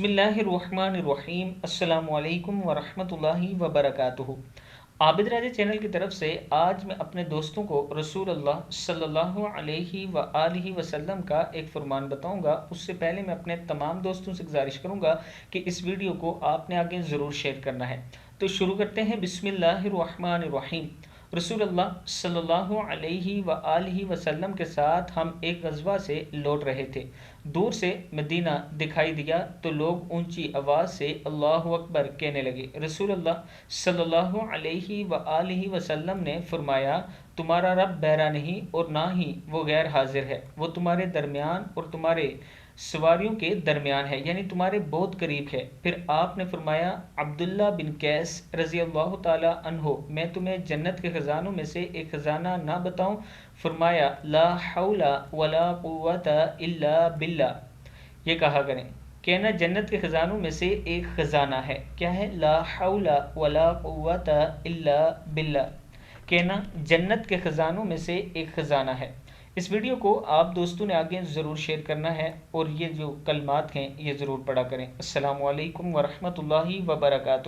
बिस्मिल्लाहिर्रहमानिर्रहीम। अस्सलाम वालेकुम वरहमतुल्लाहि वबरकातुहू। आबिद राजा चैनल की तरफ से आज मैं अपने दोस्तों को रसूल अल्लाह सल्लल्लाहु अलैहि व आलिहि वसल्लम का एक फरमान बताऊंगा। उससे पहले मैं अपने तमाम दोस्तों से गुजारिश करूंगा कि इस वीडियो को आपने आगे ज़रूर शेयर करना है। तो शुरू करते हैं। बिस्मिल्लाहिर्रहमानिर्रहीम। रसूल अल्लाह सल्लल्लाहु अलैहि व आलिहि वसल्लम के साथ हम एक गज़वा से लौट रहे थे। दूर से मदीना दिखाई दिया तो लोग ऊंची आवाज़ से अल्लाहु अकबर कहने लगे। रसूल अल्लाह सल्लल्लाहु अलैहि व आलिहि वसल्लम ने फरमाया, तुम्हारा रब बहरा नहीं और ना ही वो गैर हाजिर है, वो तुम्हारे दरमियान और तुम्हारे सवारियों के दरमियान है, यानी तुम्हारे बहुत करीब है। फिर आपने फरमाया, अब्दुल्ला बिन कैस रज़ी अल्लाह ताला अन्हो, मैं तुम्हें जन्नत के ख़जानों में से एक ख़जाना ना बताऊं? फरमाया, ला हौला वला कुव्वता इल्ला बिल्लाह। ये कहा करें, कहना जन्नत के ख़जानों में से एक ख़जाना है। क्या है? ला हौला वला कुव्वता इल्ला बिल्लाह। कहना जन्नत के ख़जानों में से एक ख़जाना है। इस वीडियो को आप दोस्तों ने आगे ज़रूर शेयर करना है और ये जो कलमात हैं ये ज़रूर पढ़ा करें। अस्सलामु अलैकुम वरहमतुल्लाहि वबरकातुहू।